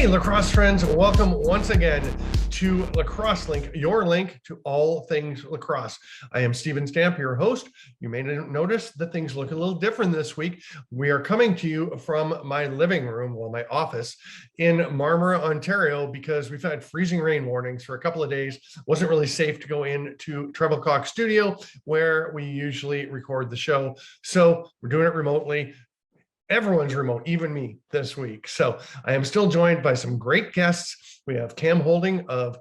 Hey, lacrosse friends, welcome once again to Lacrosse Link, your link to all things lacrosse. I am Steven Stamp, your host. You may notice that things look a little different this week. We are coming to you from my living room, well, my office in Marmora, Ontario, because we've had freezing rain warnings for a couple of days. It wasn't really safe to go into Treblecock studio where we usually record the show. So we're doing it remotely. Everyone's remote, even me this week. So I am still joined by some great guests. We have Cam Holding of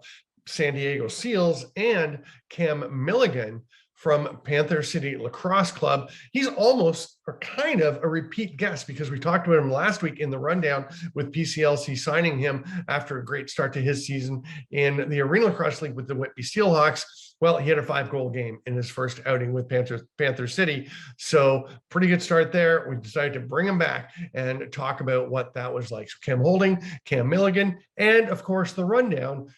Sandiego Seals and Cam Milligan from Panther City Lacrosse Club. He's almost or kind of a repeat guest because we talked about him last week in the rundown with PCLC signing him after a great start to his season in the Arena Lacrosse League with the Whitby Steelhawks. Well, he had a 5-goal game in his first outing with Panther City. So pretty good start there. We decided to bring him back and talk about what that was like. So Cam Holding, Cam Milligan, and of course the rundown,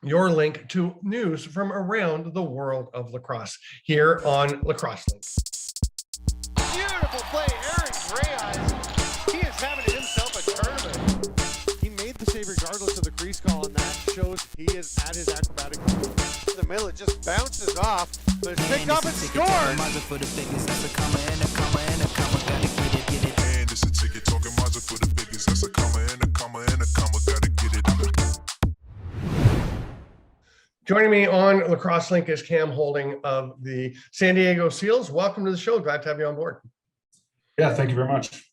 your link to news from around the world of lacrosse here on Lacrosse Link. Beautiful play, Aaron Greyeyes. He is having himself a tournament. He made the save regardless of the crease call, and that shows he is at his acrobatic. In the middle, it just bounces off, but it's picked up and scored. Joining me on Lacrosse Link is Cam Holding of the Sandiego Seals. Welcome to the show. Glad to have you on board. Yeah, thank you very much.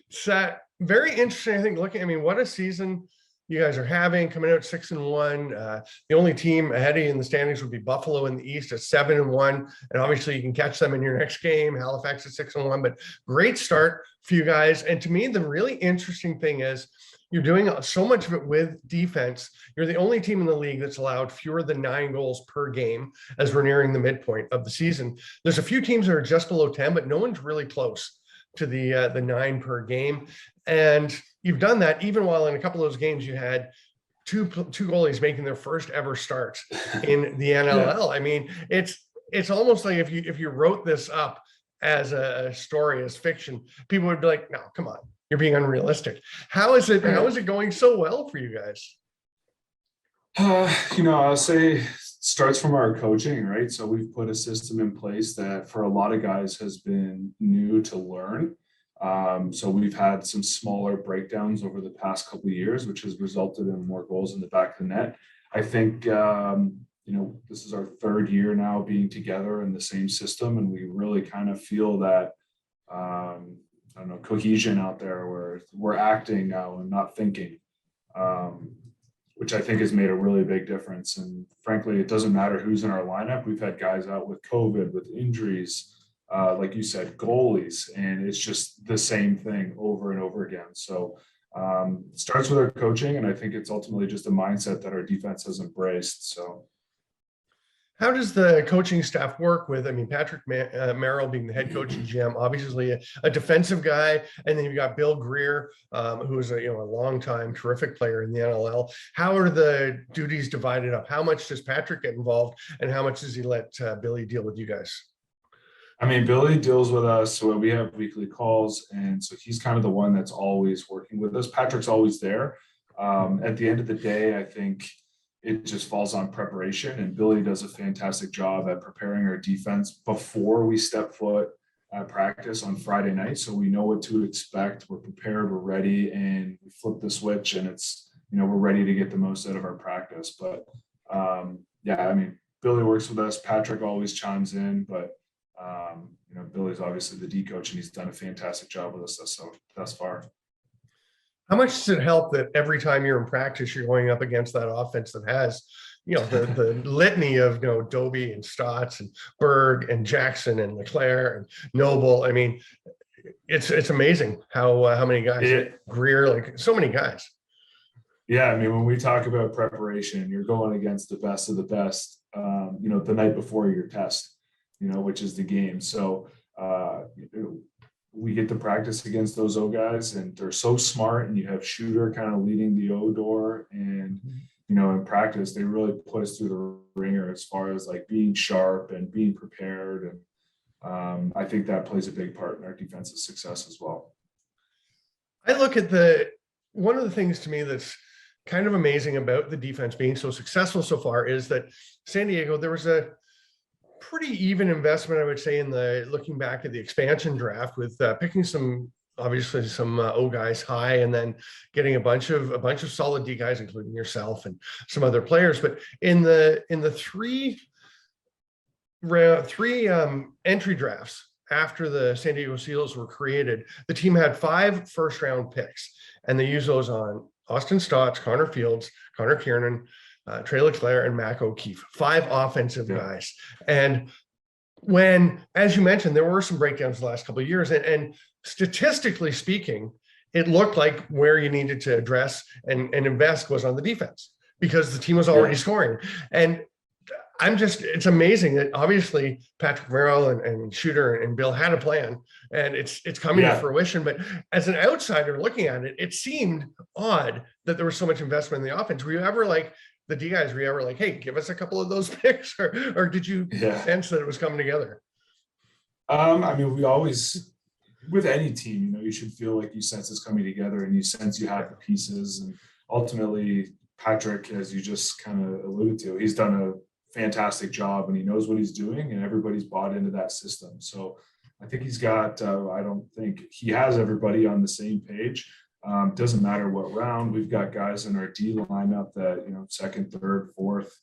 So very interesting, I think, what a season you guys are having, coming out 6-1. The only team ahead of you in the standings would be Buffalo in the East at 7-1. And obviously you can catch them in your next game, Halifax at 6-1, but great start for you guys. And to me, the really interesting thing is you're doing so much of it with defense. You're the only team in the league that's allowed fewer than 9 goals per game as we're nearing the midpoint of the season. There's a few teams that are just below 10, but no one's really close to the 9 per game. And you've done that even while in a couple of those games you had two goalies making their first ever starts in the NLL. I mean, it's almost like if you wrote this up as a story, as fiction, people would be like, no, come on, you're being unrealistic. How is it going so well for you guys? I'll say it starts from our coaching, right? So we've put a system in place that for a lot of guys has been new to learn. So we've had some smaller breakdowns over the past couple of years, which has resulted in more goals in the back of the net. I think, this is our 3rd year now being together in the same system, and we really kind of feel that, cohesion out there where we're acting now and not thinking, which I think has made a really big difference. And frankly, it doesn't matter who's in our lineup. We've had guys out with COVID, with injuries, like you said, goalies, and it's just the same thing over and over again. So it starts with our coaching, and I think it's ultimately just a mindset that our defense has embraced. So how does the coaching staff work with, Patrick Merrill being the head coach and GM, obviously a defensive guy, and then you've got Bill Greer, who is a longtime terrific player in the NLL. How are the duties divided up? How much does Patrick get involved, and how much does he let Billy deal with you guys? Billy deals with us, so we have weekly calls, and so he's kind of the one that's always working with us. Patrick's always there. At the end of the day, I think it just falls on preparation, and Billy does a fantastic job at preparing our defense before we step foot at practice on Friday night. So we know what to expect. We're prepared, we're ready, and we flip the switch, and it's, we're ready to get the most out of our practice. But Billy works with us. Patrick always chimes in, but Billy's obviously the D coach, and he's done a fantastic job with us thus far. How much does it help that every time you're in practice, you're going up against that offense that has, the litany of, Dobie and Stotts and Berg and Jackson and LeClaire and Noble? It's amazing how many guys, Greer, like so many guys. Yeah, when we talk about preparation, you're going against the best of the best, the night before your test, which is the game. So, we get to practice against those O guys, and they're so smart, and you have Shooter kind of leading the O door, and in practice they really put us through the ringer as far as like being sharp and being prepared, and I think that plays a big part in our defensive success as well. I look at the one of the things to me that's kind of amazing about the defense being so successful so far is that Sandiego, there was a pretty even investment, I would say, in the looking back at the expansion draft with picking some obviously some O guys high, and then getting a bunch of solid D guys, including yourself and some other players. But in the three entry drafts after the San Diego Seals were created, the team had 5 first-round picks, and they used those on Austin Stotts, Connor Fields, Connor Kiernan, Trey Leclerc, and Mac O'Keefe. 5 offensive guys. And when, as you mentioned, there were some breakdowns the last couple of years, and statistically speaking, it looked like where you needed to address and invest was on the defense, because the team was already scoring. And it's amazing that obviously Patrick Merrill and Shooter and Bill had a plan, and it's coming to fruition. But as an outsider looking at it, it seemed odd that there was so much investment in the offense. Were you ever like, the D guys, were you ever like, hey, give us a couple of those picks, or did you sense that it was coming together? I mean, we always, with any team, you know, you should feel like you sense it's coming together and you sense you have the pieces. And ultimately, Patrick, as you just kind of alluded to, he's done a fantastic job and he knows what he's doing, and everybody's bought into that system. So I think he's got, I don't think he has everybody on the same page. Doesn't matter what round. We've got guys in our D lineup that, you know, second, third, fourth,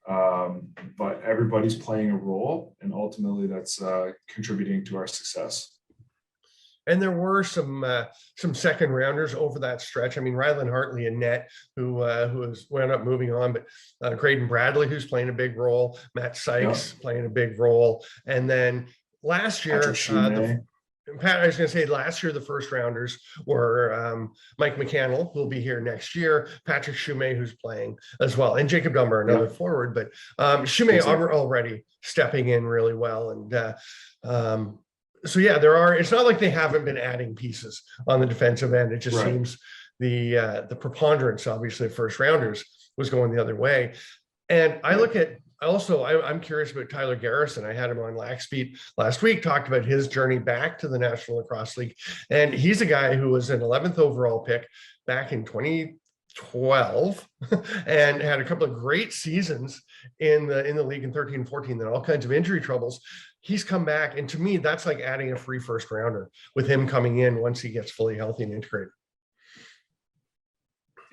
but everybody's playing a role, and ultimately that's contributing to our success. And there were some second rounders over that stretch. I mean, Rylan Hartley and net, who wound up moving on, but Graydon Bradley, who's playing a big role, Matt Sykes playing a big role, and then last year, I was going to say last year the first rounders were Mike McCannell, who'll be here next year, Patrick Shumay, who's playing as well, and Jacob Dumber, another forward. But Shumay already stepping in really well, and so yeah, there are. It's not like they haven't been adding pieces on the defensive end. It just seems the preponderance, obviously, of first rounders was going the other way. And I look at. Also, I'm curious about Tyler Garrison. I had him on Lax Beat last week, talked about his journey back to the National Lacrosse League. And he's a guy who was an 11th overall pick back in 2012 and had a couple of great seasons in the league in 13 and 14, then all kinds of injury troubles. He's come back. And to me, that's like adding a free first rounder with him coming in once he gets fully healthy and integrated.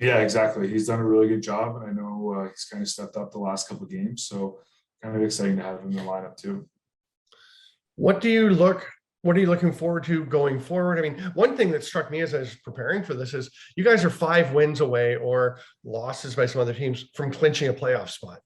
Yeah, exactly. He's done a really good job, and I know he's kind of stepped up the last couple of games, so kind of exciting to have him in the lineup too. What are you looking forward to going forward? I mean, one thing that struck me as I was preparing for this is you guys are 5 wins away, or losses by some other teams, from clinching a playoff spot,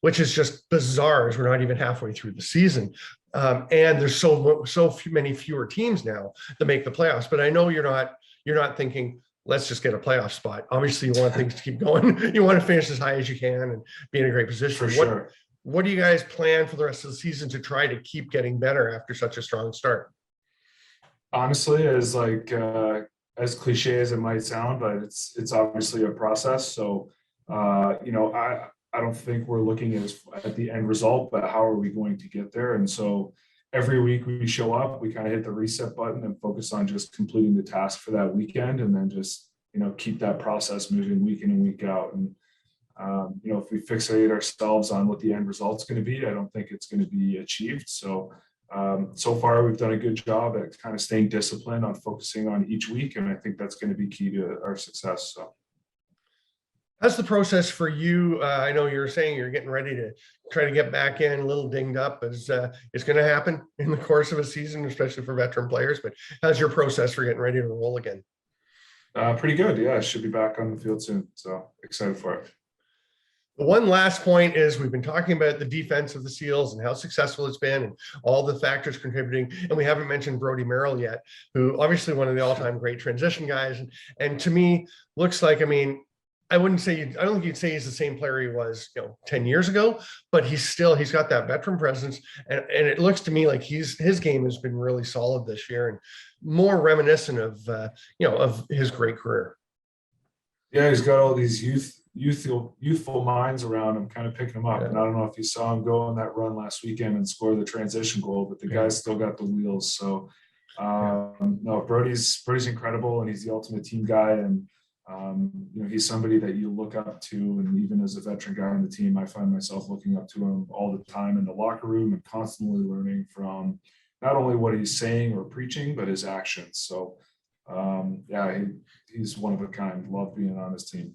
which is just bizarre as we're not even halfway through the season. And there's so many fewer teams now that make the playoffs. But I know you're not thinking, let's just get a playoff spot. Obviously, you want things to keep going. You want to finish as high as you can and be in a great position. For sure. What do you guys plan for the rest of the season to try to keep getting better after such a strong start? Honestly, as cliche as it might sound, but it's obviously a process. So, you know, I don't think we're looking at the end result, but how are we going to get there? And so every week we show up, we kind of hit the reset button and focus on just completing the task for that weekend, and then just, you know, keep that process moving week in and week out. And, you know, if we fixate ourselves on what the end result's going to be, I don't think it's going to be achieved. So, so far we've done a good job at kind of staying disciplined on focusing on each week. And I think that's going to be key to our success. So. How's the process for you? I know you're saying you're getting ready to try to get back in, a little dinged up, as it's going to happen in the course of a season, especially for veteran players. But how's your process for getting ready to roll again? Pretty good. Yeah, I should be back on the field soon. So excited for it. The one last point is we've been talking about the defense of the Seals and how successful it's been and all the factors contributing. And we haven't mentioned Brody Merrill yet, who obviously one of the all-time great transition guys. And to me, looks like, I mean, I don't think you'd say he's the same player he was, 10 years ago, but he's got that veteran presence. And it looks to me like his game has been really solid this year and more reminiscent of, of his great career. Yeah, he's got all these youthful minds around him, kind of picking him up. Yeah. And I don't know if you saw him go on that run last weekend and score the transition goal, but the guy's still got the wheels. So no, Brody's incredible, and he's the ultimate team guy. And He's somebody that you look up to, and even as a veteran guy on the team, I find myself looking up to him all the time in the locker room and constantly learning from not only what he's saying or preaching, but his actions. So, he's one of a kind. Love being on his team.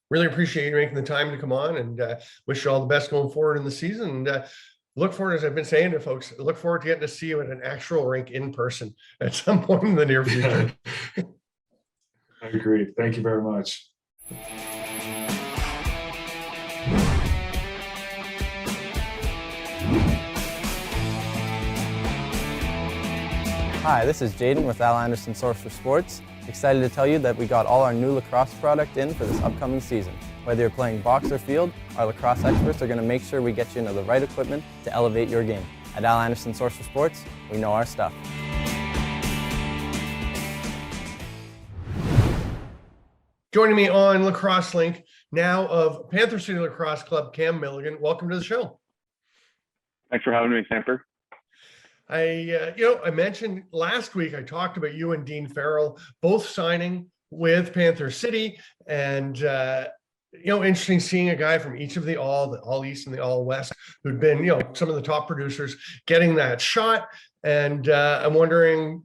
Really appreciate you making the time to come on, and wish you all the best going forward in the season. And look forward, as I've been saying to folks, look forward to getting to see you at an actual rink in person at some point in the near future. I agree. Thank you very much. Hi, this is Jaden with Al Anderson Source for Sports. Excited to tell you that we got all our new lacrosse product in for this upcoming season. Whether you're playing box or field, our lacrosse experts are going to make sure we get you into the right equipment to elevate your game. At Al Anderson Source for Sports, we know our stuff. Joining me on Lacrosse Link now of Panther City Lacrosse Club, Cam Milligan. Welcome to the show. Thanks for having me, Stanford. I mentioned last week, I talked about you and Dean Farrell both signing with Panther City, and interesting seeing a guy from each of the All East and the All West who'd been, some of the top producers getting that shot. And I'm wondering,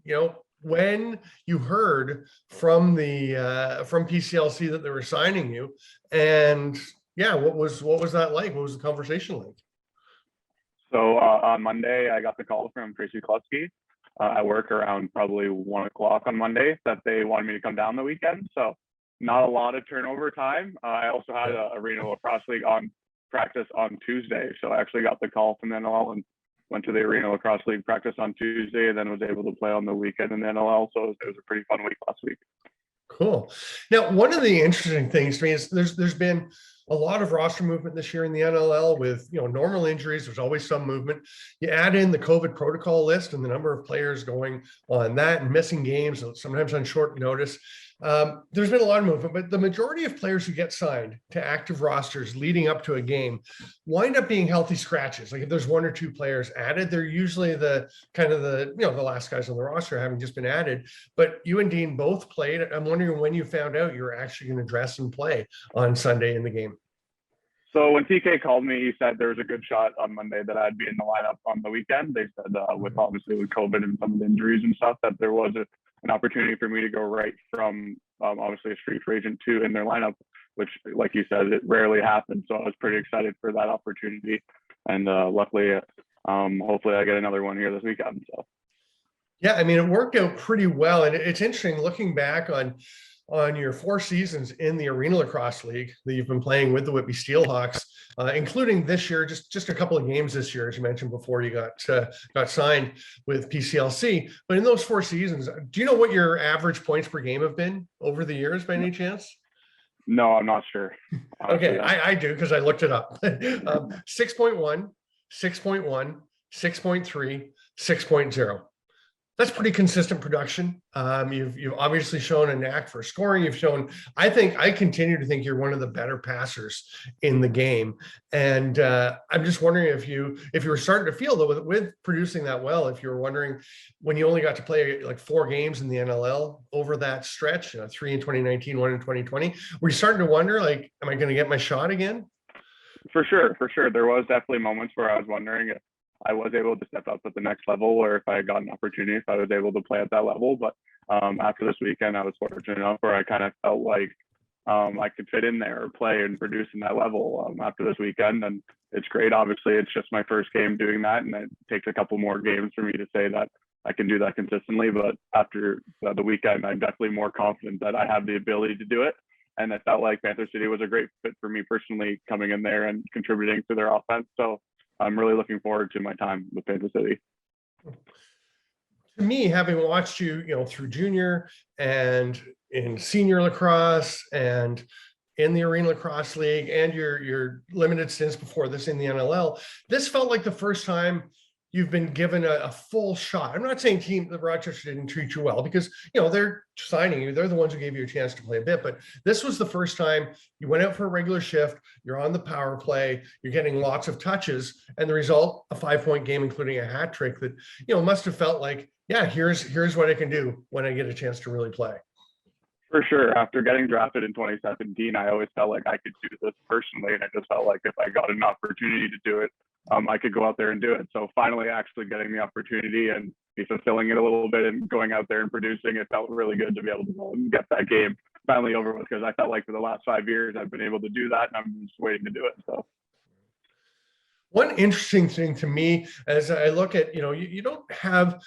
when you heard from from PCLC that they were signing you, and what was that like? What was the conversation like? So on Monday, I got the call from Tracy Klutsky at work around probably 1 o'clock on Monday that they wanted me to come down the weekend. So not a lot of turnover time. I also had a Arena Lacrosse League on practice on Tuesday. So I actually got the call from the NLL and went to the Arena Lacrosse League practice on Tuesday, and then was able to play on the weekend in the NLL. So it was a pretty fun week last week. Cool. Now, one of the interesting things to me is there's been a lot of roster movement this year in the NLL with, normal injuries. There's always some movement. You add in the COVID protocol list and the number of players going on that and missing games, sometimes on short notice. There's been a lot of movement, but the majority of players who get signed to active rosters leading up to a game wind up being healthy scratches. Like if there's one or two players added, they're usually the last guys on the roster having just been added. But you and Dean both played. I'm wondering when you found out you were actually going to dress and play on Sunday in the game. So when TK called me, he said there was a good shot on Monday that I'd be in the lineup on the weekend. They said with COVID and some of the injuries and stuff, that there was an opportunity for me to go right from obviously a street free agent to in their lineup, which, like you said, it rarely happens. So I was pretty excited for that opportunity, and luckily, hopefully, I get another one here this weekend. So, yeah, I mean, it worked out pretty well, and it's interesting looking back on your 4 seasons in the Arena Lacrosse League that you've been playing with the Whitby Steelhawks, including this year, just a couple of games this year, as you mentioned before you got signed with PCLC. But in those 4 seasons, do you know what your average points per game have been over the years by any chance? No, I'm not sure. Okay, I do because I looked it up. 6.1, 6.1, 6.3, 6.0. That's pretty consistent production. You've obviously shown a knack for scoring. I continue to think you're one of the better passers in the game. And I'm just wondering if you were starting to feel though with producing that well, if you were wondering when you only got to play like 4 games in the NLL over that stretch, 3 in 2019, 1 in 2020, were you starting to wonder, like, am I going to get my shot again? For sure. There was definitely moments where I was wondering if I was able to step up at the next level, or if I got an opportunity, if I was able to play at that level. But after this weekend, I was fortunate enough where I kind of felt like I could fit in there or play and produce in that level after this weekend. And it's great. Obviously, it's just my first game doing that, and it takes a couple more games for me to say that I can do that consistently. But after the weekend, I'm definitely more confident that I have the ability to do it. And I felt like Panther City was a great fit for me personally, coming in there and contributing to their offense. So I'm really looking forward to my time with Panther City. To me, having watched you, through junior and in senior lacrosse and in the Arena Lacrosse League and your limited stints before this in the NLL, this felt like the first time you've been given a full shot. I'm not saying the Rochester didn't treat you well, because they're signing you, they're the ones who gave you a chance to play a bit, but this was the first time you went out for a regular shift, you're on the power play, you're getting lots of touches, and the result, a 5-point game, including a hat trick that must have felt like, yeah, here's what I can do when I get a chance to really play. For sure. After getting drafted in 2017, I always felt like I could do this personally. And I just felt like if I got an opportunity to do it, I could go out there and do it. So finally actually getting the opportunity and be fulfilling it a little bit and going out there and producing, it felt really good to be able to go and get that game finally over with, because I felt like for the last 5 years, I've been able to do that and I'm just waiting to do it. So. One interesting thing to me, as I look at, you haven't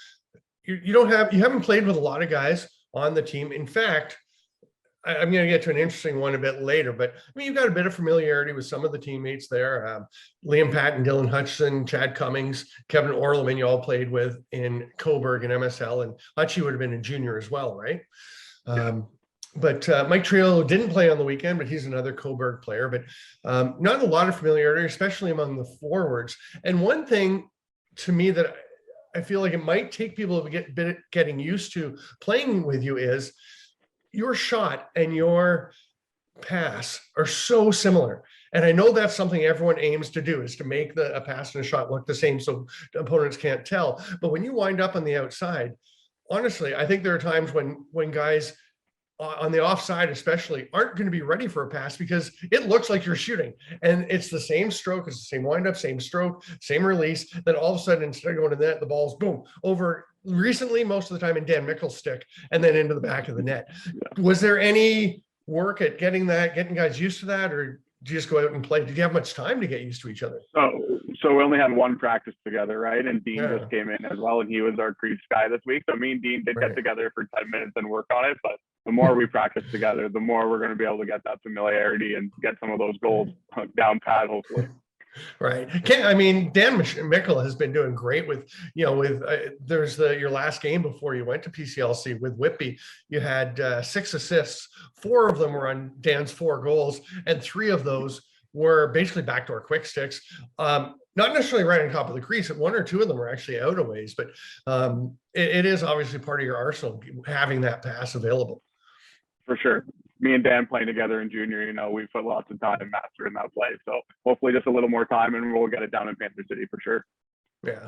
played with a lot of guys on the team. In fact, I'm going to get to an interesting one a bit later, but I mean, you've got a bit of familiarity with some of the teammates there. Liam Patton, Dylan Hutchison, Chad Cummings, Kevin Orleman, you all played with in Coburg and MSL, and Hutchie would have been a junior as well, right? But Mike Triolo didn't play on the weekend, but he's another Coburg player, but not a lot of familiarity, especially among the forwards. And one thing to me that I feel like it might take people to getting used to playing with you is your shot and your pass are so similar. And I know that's something everyone aims to do, is to make a pass and a shot look the same so opponents can't tell. But when you wind up on the outside, honestly, I think there are times when guys on the offside especially aren't going to be ready for a pass because it looks like you're shooting and it's the same stroke, it's the same windup, same stroke, same release. Then all of a sudden, instead of going to the net, the ball's boom over recently, most of the time in Dan Mickel's stick and then into the back of the net. Was there any work at getting guys used to that, or did you just go out and play? Did you have much time to get used to each other? So we only had one practice together, right? And Dean just came in as well, and he was our crease guy this week. So me and Dean did get together for 10 minutes and work on it. But the more we practice together, the more we're going to be able to get that familiarity and get some of those goals down pat, hopefully. Right. I mean, Dan Mickel has been doing great with there's your last game before you went to PCLC with Whitby. You had 6 assists. 4 of them were on Dan's 4 goals, and 3 of those were basically backdoor quick sticks. Not necessarily right on top of the crease. 1 or 2 of them were actually out of ways, but it is obviously part of your arsenal having that pass available. For sure. Me and Dan playing together in junior, we put lots of time and master in that play. So hopefully just a little more time and we'll get it down in Panther City for sure. Yeah.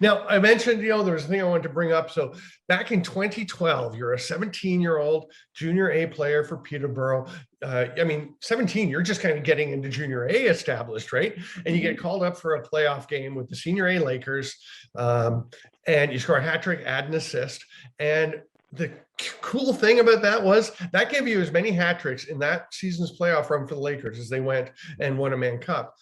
Now, I mentioned, there was a thing I wanted to bring up. So back in 2012, you're a 17-year-old junior A player for Peterborough. 17, you're just kind of getting into junior A established, right? And you get called up for a playoff game with the senior A Lakers, and you score a hat trick, add an assist. And the cool thing about that was that gave you as many hat tricks in that season's playoff run for the Lakers as they went and won a Mann Cup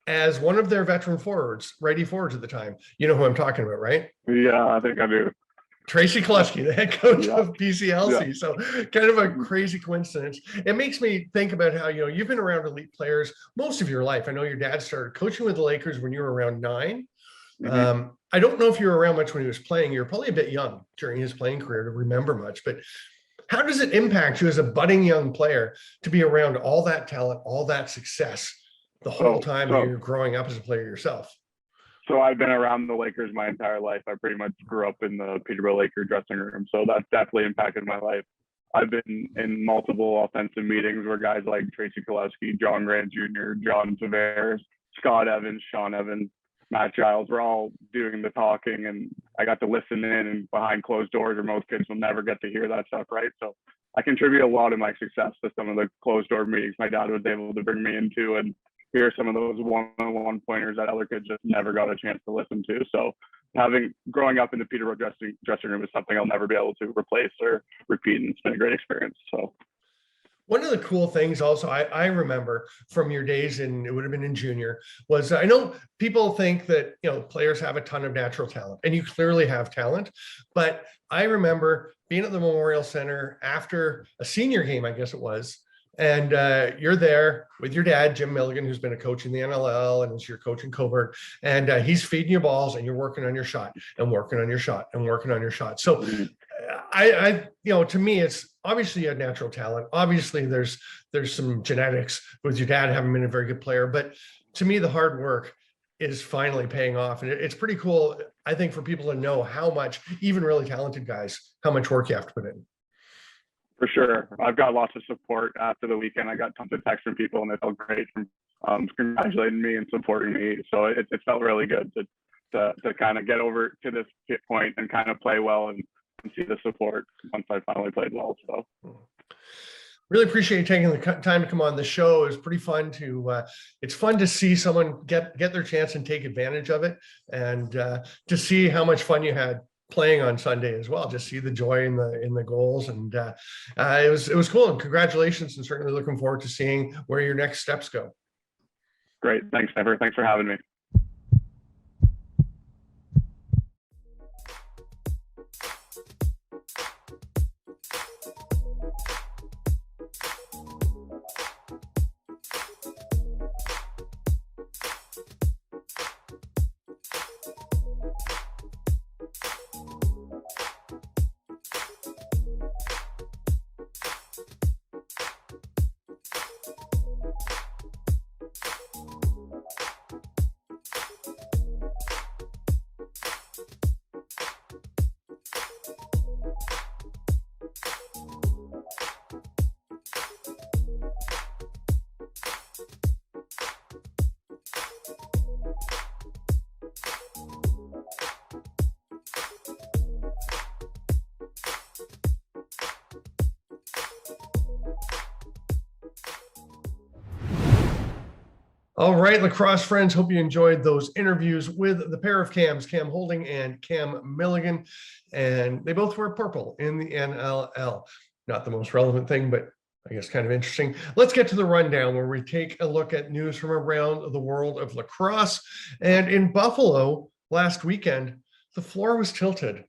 as one of their veteran forwards, righty forwards at the time. You know who I'm talking about, right? Yeah, I think I do. Tracy Kolesky, the head coach of PCLC. So kind of a crazy coincidence. It makes me think about how, you've been around elite players most of your life. I know your dad started coaching with the Lakers when you were around 9. Mm-hmm. I don't know if you were around much when he was playing. You're probably a bit young during his playing career to remember much, but how does it impact you as a budding young player to be around all that talent, all that success the whole time that you're growing up as a player yourself? So I've been around the Lakers my entire life. I pretty much grew up in the Peterborough Lakers dressing room. So that's definitely impacted my life. I've been in multiple offensive meetings where guys like Tracy Kolesky, John Grant Jr., John Tavares, Scott Evans, Sean Evans, Matt Giles were all doing the talking, and I got to listen in and behind closed doors where most kids will never get to hear that stuff, right? So I contribute a lot of my success to some of the closed door meetings my dad was able to bring me into and hear some of those one-on-one pointers that other kids just never got a chance to listen to. So growing up in the Peterborough dressing room is something I'll never be able to replace or repeat, and it's been a great experience. So. One of the cool things also I remember from your days it would have been in junior, was I know people think that, players have a ton of natural talent, and you clearly have talent, but I remember being at the Memorial Center after a senior game, I guess it was, and you're there with your dad, Jim Milligan, who's been a coach in the NLL and is your coach in Coburg, and he's feeding you balls and you're working on your shot and working on your shot and working on your shot. So to me, it's obviously you have natural talent. Obviously there's some genetics with your dad having been a very good player, but to me, the hard work is finally paying off. And it's pretty cool, I think, for people to know how much, even really talented guys, how much work you have to put in. For sure. I've got lots of support after the weekend. I got tons of texts from people, and it felt great from congratulating me and supporting me. So it felt really good to kind of get over to this point and kind of play well and see the support once I finally played well. So Really appreciate you taking the time to come on the show. It was pretty fun to, it's fun to see someone get their chance and take advantage of it, and to see how much fun you had playing on Sunday as well. Just see the joy in the goals, and it was cool. And congratulations, and certainly looking forward to seeing where your next steps go. Great. Thanks, Trevor. Thanks for having me. All right, lacrosse friends, hope you enjoyed those interviews with the pair of Cams, Cam Holding and Cam Milligan, and they both wear purple in the NLL. Not the most relevant thing, but I guess kind of interesting. Let's get to the rundown where we take a look at news from around the world of lacrosse. And in Buffalo last weekend, the floor was tilted.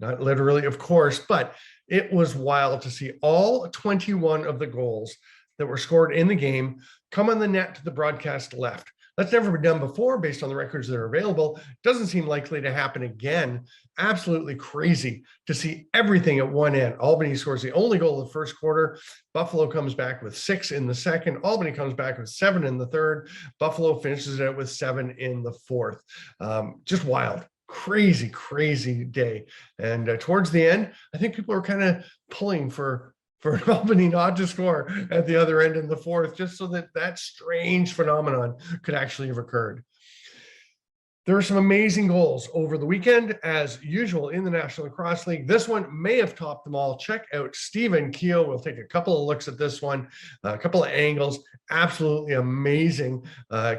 Not literally, of course, but it was wild to see all 21 of the goals that were scored in the game come on the net to the broadcast left. That's never been done before based on the records that are available. Doesn't seem likely to happen again. Absolutely crazy to see everything at one end. Albany scores the only goal of the first quarter. Buffalo comes back with 6 in the second. Albany comes back with 7 in the third. Buffalo finishes it with 7 in the fourth. Just wild. Crazy day. And towards the end, I think people are kind of pulling for Albany not to score at the other end in the fourth, just so that strange phenomenon could actually have occurred. There are some amazing goals over the weekend, as usual, in the National Lacrosse League. This one may have topped them all. Check out Stephen Keogh. We'll take a couple of looks at this one, a couple of angles. Absolutely amazing.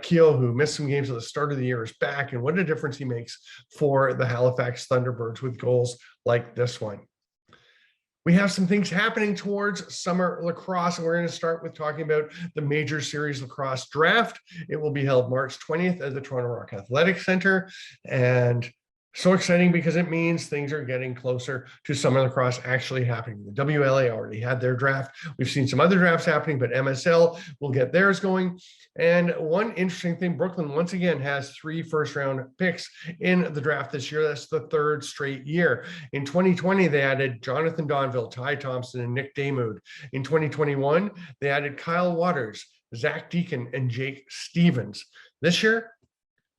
Keogh, who missed some games at the start of the year, is back, and what a difference he makes for the Halifax Thunderbirds with goals like this one. We have some things happening towards summer lacrosse, and we're going to start with talking about the Major Series Lacrosse Draft. It will be held March 20th at the Toronto Rock Athletic Center, and so exciting because it means things are getting closer to summer lacrosse actually happening. The WLA already had their draft. We've seen some other drafts happening, but MSL will get theirs going. And one interesting thing, Brooklyn once again has 3 first-round picks in the draft this year. That's the 3rd straight year. In 2020, they added Jonathan Donville, Ty Thompson, and Nick Damoud. In 2021, they added Kyle Waters, Zach Deacon, and Jake Stevens. This year,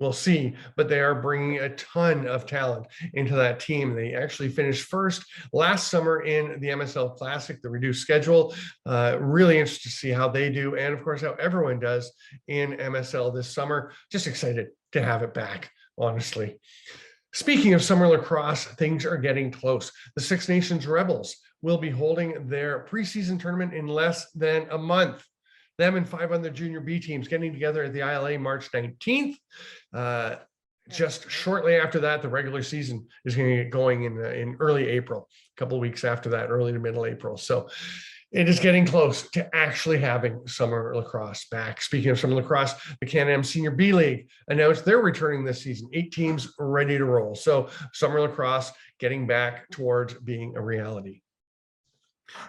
we'll see, but they are bringing a ton of talent into that team. They actually finished first last summer in the MSL Classic, the reduced schedule. Really interested to see how they do, and of course, how everyone does in MSL this summer. Just excited to have it back, honestly. Speaking of summer lacrosse, things are getting close. The Six Nations Rebels will be holding their preseason tournament in less than a month. Them and 5 other junior B teams getting together at the ILA March 19th. Just shortly after that, the regular season is going to get going in early April, a couple of weeks after that, early to middle April. So it is getting close to actually having summer lacrosse back. Speaking of summer lacrosse, the Can-Am Senior B League announced they're returning this season, 8 teams ready to roll. So summer lacrosse getting back towards being a reality.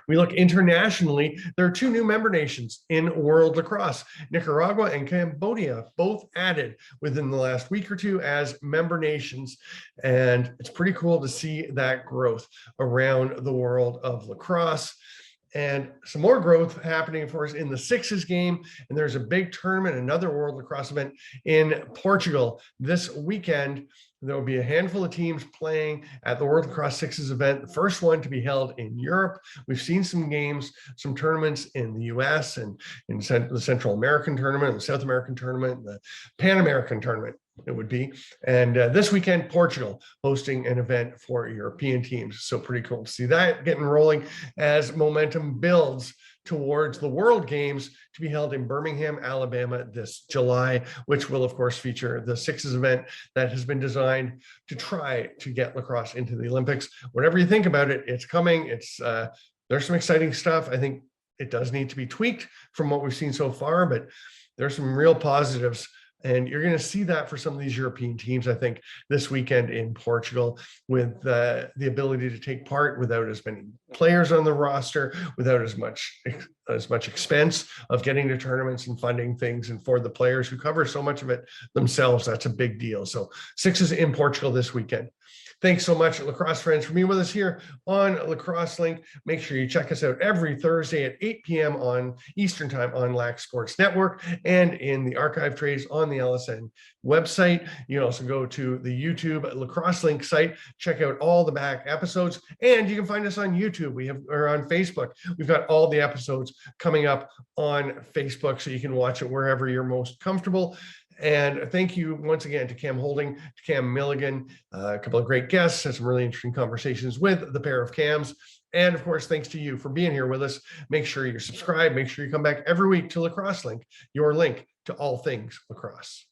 We look internationally, there are 2 new member nations in world lacrosse. Nicaragua and Cambodia both added within the last week or 2 as member nations. And it's pretty cool to see that growth around the world of lacrosse. And some more growth happening for us in the Sixes game. And there's a big tournament, another World Lacrosse event in Portugal this weekend. There will be a handful of teams playing at the World Lacrosse Sixes event, the first one to be held in Europe. We've seen some games, some tournaments in the US and in the Central American tournament, the South American tournament, the Pan American tournament. it would be. And this weekend, Portugal hosting an event for European teams. So pretty cool to see that getting rolling as momentum builds towards the World Games to be held in Birmingham, Alabama this July, which will of course feature the Sixes event that has been designed to try to get lacrosse into the Olympics. Whatever you think about it, it's coming. It's there's some exciting stuff. I think it does need to be tweaked from what we've seen so far, but there's some real positives. And you're going to see that for some of these European teams, I think, this weekend in Portugal, with the ability to take part without as many players on the roster, without as much expense of getting to tournaments and funding things. And for the players who cover so much of it themselves, that's a big deal. So Sixes in Portugal this weekend. Thanks so much, lacrosse friends, for being with us here on Lacrosse Link. Make sure you check us out every Thursday at 8 p.m. on Eastern Time on Lac Sports Network and in the archive trays on the LSN website. You can also go to the YouTube Lacrosse Link site, check out all the back episodes, and you can find us on YouTube. Or on Facebook. We've got all the episodes coming up on Facebook, so you can watch it wherever you're most comfortable. And thank you once again to Cam Holding, to Cam Milligan, a couple of great guests, had some really interesting conversations with the pair of Cams. And of course, thanks to you for being here with us. Make sure you're subscribed. Make sure you come back every week to Lacrosse Link, your link to all things lacrosse.